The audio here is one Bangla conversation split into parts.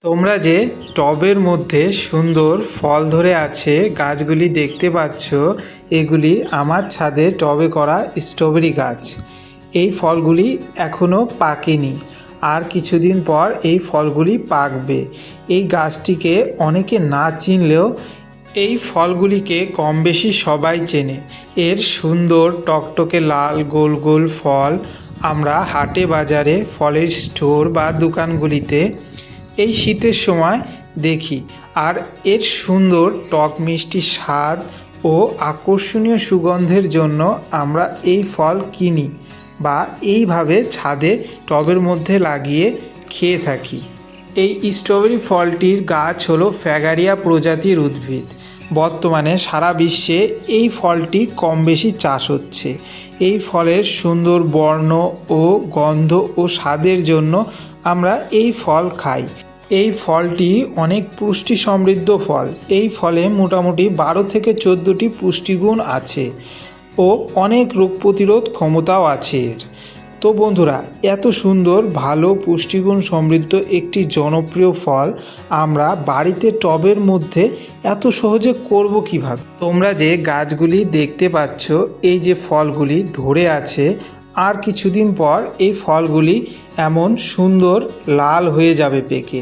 তোমরা যে টবের মধ্যে সুন্দর ফল ধরে আছে গাছগুলি দেখতে পাচ্ছ, এগুলি আমার ছাদে টবে করা স্ট্রবেরি গাছ। এই ফলগুলি এখনও পাকেনি, আর কিছুদিন পর এই ফলগুলি পাকবে। এই গাছটিকে অনেকে না চিনলেও এই ফলগুলিকে কম বেশি সবাই চেনে। এর সুন্দর টকটকে লাল গোল গোল ফল আমরা হাটে বাজারে ফলের স্টোর বা দোকানগুলিতে এই শীতের সময় দেখি। আর এর সুন্দর টক মিষ্টি স্বাদ ও আকর্ষণীয় সুগন্ধের জন্য আমরা এই ফল কিনি বা এইভাবে ছাদে টবের মধ্যে লাগিয়ে খেয়ে থাকি। এই স্ট্রবেরি ফলটির গাছ হলো ফ্যাগারিয়া প্রজাতির উদ্ভিদ। বর্তমানে সারা বিশ্বে এই ফলটি কম বেশি চাষ হচ্ছে। এই ফলের সুন্দর বর্ণ ও গন্ধ ও স্বাদের জন্য আমরা এই ফল খাই। এই ফলটি অনেক পুষ্টি সমৃদ্ধ ফল। এই ফলে মোটামুটি 12 থেকে 14টি পুষ্টিগুণ আছে ও অনেক রোগ প্রতিরোধ ক্ষমতাও আছে এর। তো বন্ধুরা, এত সুন্দর ভালো পুষ্টিগুণ সমৃদ্ধ একটি জনপ্রিয় ফল আমরা বাড়িতে টবের মধ্যে এত সহজে করব কিভাবে? তোমরা যে গাছগুলি দেখতে পাচ্ছ, এই যে ফলগুলি ধরে আছে, আর কিছুদিন পর এই ফলগুলি এমন সুন্দর লাল হয়ে যাবে পেকে।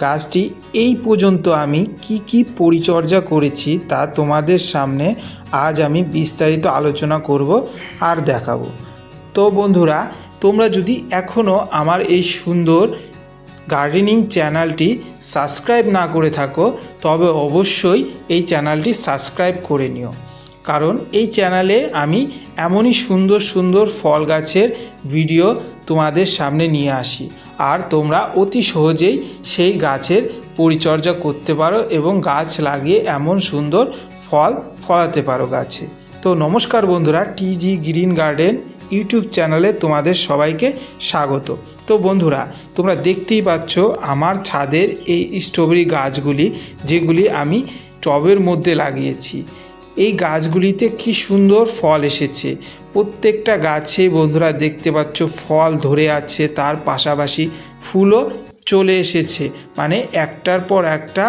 গাছটি এই পর্যন্ত আমি কি পরিচর্যা করেছি তা তোমাদের সামনে আজ আমি বিস্তারিত আলোচনা করব আর দেখাবো। তো বন্ধুরা, তোমরা যদি এখনও আমার এই সুন্দর গার্ডেনিং চ্যানেলটি সাবস্ক্রাইব না করে থাকো, তবে অবশ্যই এই চ্যানেলটি সাবস্ক্রাইব করে নিও। কারণ এই চ্যানেলে আমি এমনই সুন্দর সুন্দর ফল গাছের ভিডিও তোমাদের সামনে নিয়ে আসি, আর তোমরা অতি সহজেই সেই গাছের পরিচর্যা করতে পারো এবং গাছ লাগিয়ে এমন সুন্দর ফল ফলাতে পারো গাছে। তো নমস্কার বন্ধুরা, টিজি গ্রিন গার্ডেন ইউটিউব চ্যানেলে তোমাদের সবাইকে স্বাগত। তো বন্ধুরা, তোমরা দেখতেই পাচ্ছ আমার ছাদের এই স্ট্রবেরি গাছগুলি, যেগুলি আমি টবের মধ্যে লাগিয়েছি। এই গাছগুলিতে কি সুন্দর ফল এসেছে। প্রত্যেকটা গাছে বন্ধুরা দেখতে পাচ্ছ ফল ধরে আছে, তার পাশাপাশি ফুলও চলে এসেছে, মানে একটার পর একটা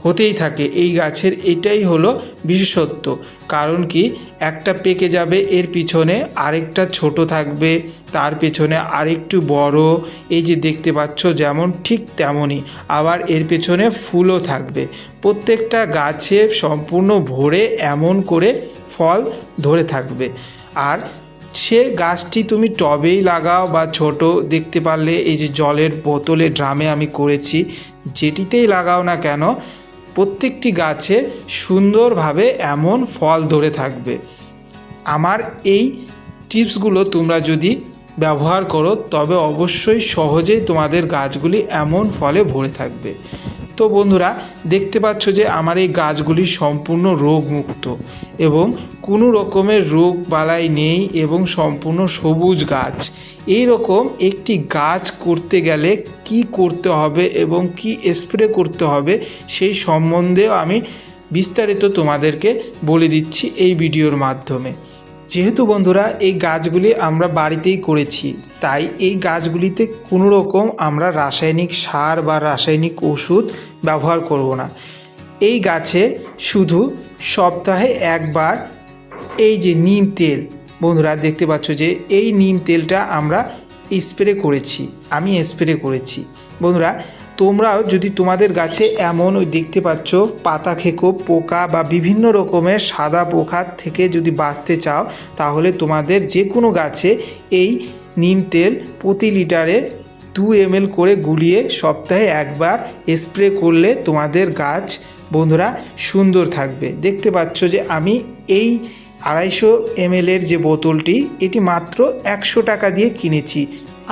হতেই থাকে এই গাছের। এটাই হলো বিশেষত্ব। কারণ কি, একটা পেকে যাবে, এর পিছনে আরেকটা ছোট থাকবে, তার পেছনে আরেকটু বড়, এই যে দেখতে পাচ্ছ যেমন ঠিক তেমনই, আবার এর পেছনে ফুলও থাকবে। প্রত্যেকটা গাছে সম্পূর্ণ ভরে এমন করে ফল ধরে থাকবে। আর সে গাছটি তুমি টবেই লাগাও বা ছোট দেখতে পারলে এই যে জলের বোতলে ড্রামে আমি করেছি, যেটিতেই লাগাও না কেন, প্রত্যেকটি গাছে সুন্দরভাবে এমন ফল ধরে থাকবে। আমার এই টিপসগুলো তোমরা যদি ব্যবহার করো, তবে অবশ্যই সহজেই তোমাদের গাছগুলি এমন ফলে ভরে থাকবে। তো বন্ধুরা, দেখতে পাচ্ছ যে আমার এই গাছগুলি সম্পূর্ণ রোগমুক্ত এবং কোনো রকমের রোগ বালাই নেই এবং সম্পূর্ণ সবুজ গাছ। এই রকম একটি গাছ করতে গেলে কি করতে হবে এবং কি স্প্রে করতে হবে সেই সম্বন্ধেও আমি বিস্তারিত তোমাদেরকে বলে দিচ্ছি এই ভিডিওর মাধ্যমে। যেহেতু বন্ধুরা এই গাছগুলি আমরা বাড়িতেই করেছি, তাই এই গাছগুলিতে কোনো রকম আমরা রাসায়নিক সার বা রাসায়নিক ওষুধ ব্যবহার করব না। এই গাছে শুধু সপ্তাহে একবার এই যে নিম তেল, বন্ধুরা দেখতে পাচ্ছ যে এই নিম তেলটা আমরা স্প্রে করেছি, আমি স্প্রে করেছি। বন্ধুরা, তোমরাও যদি তোমাদের গাছে এমন ওই দেখতে পাচ্ছ পাতা খেকো পোকা বা বিভিন্ন রকমের সাদা পোকার থেকে যদি বাঁচতে চাও, তাহলে তোমাদের যে কোনো গাছে এই নিম তেল প্রতি লিটারে 2 ml করে গুলিয়ে সপ্তাহে একবার স্প্রে করলে তোমাদের গাছ বন্ধুরা সুন্দর থাকবে। দেখতে পাচ্ছ যে আমি এই 250 ml যে বোতলটি, এটি মাত্র 100 টাকা দিয়ে কিনেছি।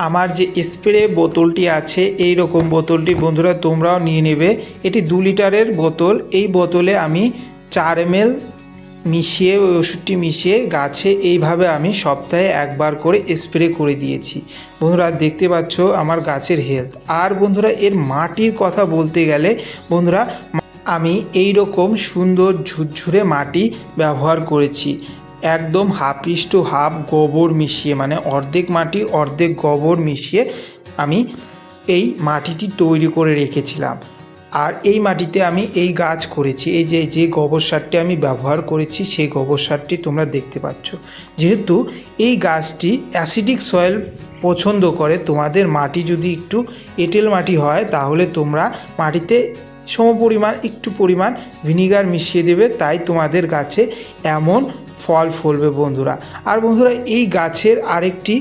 আমার যে স্প্রে বোতলটি আছে এই রকম বোতলটি বন্ধুরা তোমরাও নিয়ে নেবে। এটি 2 লিটারের বোতল। এই বোতলে আমি 4 ml মিশিয়ে, ওই ওষুধটি মিশিয়ে গাছে এইভাবে আমি সপ্তাহে একবার করে স্প্রে করে দিয়েছি। বন্ধুরা দেখতে পাচ্ছ আমার গাছের হেলথ। আর বন্ধুরা এর মাটির কথা বলতে গেলে বন্ধুরা, আমি এই রকম সুন্দর ঝুরঝুরে মাটি ব্যবহার করেছি, একদম হাফ ইস টু হাফ গোবর মিশিয়ে, মানে অর্ধেক মাটি অর্ধেক গোবর মিশিয়ে আমি এই মাটিটি তৈরি করে রেখেছিলাম। আর এই মাটিতে আমি এই গাছ করেছি। এই যে গোবর সারটি আমি ব্যবহার করেছি সেই গোবর সারটি তোমরা দেখতে পাচ্ছ। যেহেতু এই গাছটি অ্যাসিডিক সয়েল পছন্দ করে, তোমাদের মাটি যদি একটু এঁটেল মাটি হয় তাহলে তোমরা মাটিতে সমপরিমাণ একটু পরিমাণ ভিনিগার মিশিয়ে দেবে, তাই তোমাদের গাছে এমন ফল ফলবে বন্ধুরা। আর বন্ধুরা এই গাছের আরেকটি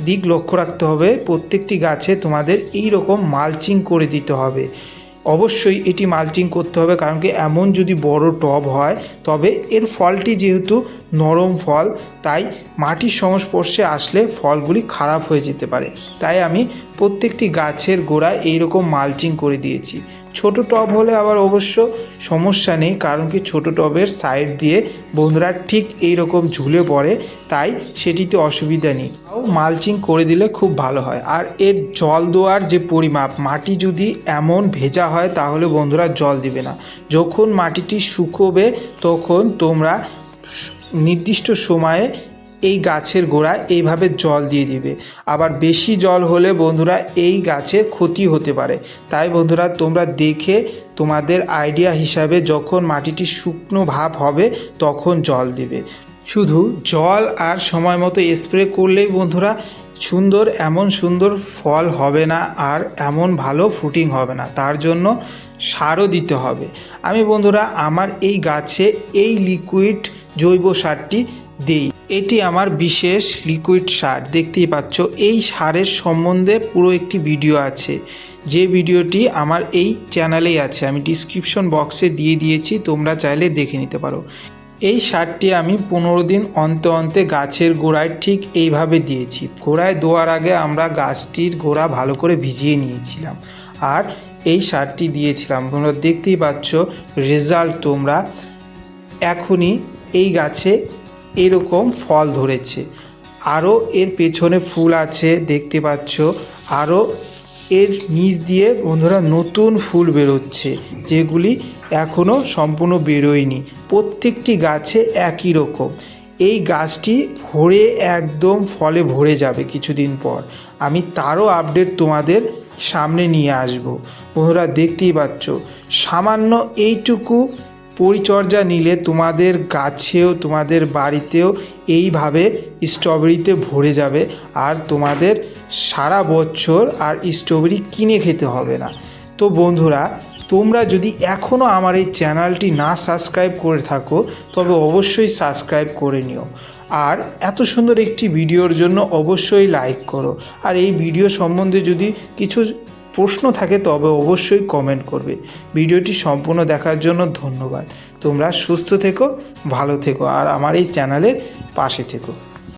দিক লক্ষ্য রাখতে হবে, প্রত্যেকটি গাছে তোমাদের এই রকম মালচিং করে দিতে হবে। অবশ্যই এটি মালচিং করতে হবে, কারণ কি এমন যদি বড় টব হয় তবে এর ফলটি যেহেতু নরম ফল, তাই মাটির সংস্পর্শে আসলে ফলগুলি খারাপ হয়ে যেতে পারে। তাই আমি প্রত্যেকটি গাছের গোড়ায় এইরকম মালচিং করে দিয়েছি। ছোট টব হলে আবার অবশ্য সমস্যা নেই, কারণ কি ছোট টবের সাইড দিয়ে বন্ধুরা ঠিক এই রকম ঝুলে পড়ে, তাই সেটিতে অসুবিধা নেই। মালচিং করে দিলে খুব ভালো হয়। আর এর জল দেওয়ার যে পরিমাপ, মাটি যদি এমন ভেজা হয় তাহলে বন্ধুরা জল দিবে না। যখন মাটিটি শুকোবে তখন তোমরা নির্দিষ্ট সময়ে এই গাছের গোড়ায় এইভাবে জল দিয়ে দিবে। আবার বেশি জল হলে বন্ধুরা এই গাছের ক্ষতি হতে পারে, তাই বন্ধুরা তোমরা দেখে তোমাদের আইডিয়া হিসাবে যখন মাটিটি শুকনো ভাব হবে তখন জল দিবে। শুধু জল আর সময় মতো স্প্রে করলেই বন্ধুরা এমন সুন্দর ফল হবে না, আর এমন ভালো ফ্রুটিং হবে না, তার জন্য সারও দিতে হবে। আমি বন্ধুরা আমার এই গাছে এই লিকুইড জৈব সারটি দিই। এটি আমার বিশেষ লিকুইড সার, দেখতেই পাচ্ছ। এই সারের সম্বন্ধে পুরো একটি ভিডিও আছে, যে ভিডিওটি আমার এই চ্যানেলেই আছে, আমি ডিসক্রিপশন বক্সে দিয়ে দিয়েছি, তোমরা চাইলে দেখে নিতে পারো। এই সারটি আমি 15 দিন অন্তে গাছের গোড়ায় ঠিক এইভাবে দিয়েছি। গোড়ায় দেওয়ার আগে আমরা গাছটির গোড়া ভালো করে ভিজিয়ে নিয়েছিলাম আর এই সারটি দিয়েছিলাম। তোমরা দেখতেই পাচ্ছ রেজাল্ট। তোমরা এখনই এই গাছে এরকম ফল ধরেছে, আরও এর পেছনে ফুল আছে দেখতে পাচ্ছ, আরও এর নিচ দিয়ে বন্ধুরা নতুন ফুল বেরোচ্ছে, যেগুলি এখনও সম্পূর্ণ বেরোয়নি। প্রত্যেকটি গাছে একই রকম। এই গাছটি ভরে একদম ফলে ভরে যাবে কিছুদিন পর, আমি তারও আপডেট তোমাদের সামনে নিয়ে আসব। বন্ধুরা দেখতেই পাচ্ছ, সামান্য এইটুকু পরিচর্যা নিলে তোমাদের গাছেও তোমাদের বাড়িতেও এইভাবে স্ট্রবেরিতে ভরে যাবে, আর তোমাদের সারা বছর আর স্ট্রবেরি কিনে খেতে হবে না। তো বন্ধুরা তোমরা যদি এখনও আমার এই চ্যানেলটি না সাবস্ক্রাইব করে থাকো তবে অবশ্যই সাবস্ক্রাইব করে নিও, আর এত সুন্দর একটি ভিডিওর জন্য অবশ্যই লাইক করো। আর এই ভিডিও সম্বন্ধে যদি কিছু প্রশ্ন থাকে তবে অবশ্যই কমেন্ট করবে। ভিডিওটি সম্পূর্ণ দেখার জন্য ধন্যবাদ। তোমরা সুস্থ থেকো, ভালো থেকো, আর আমার এই চ্যানেলের পাশে থেকো।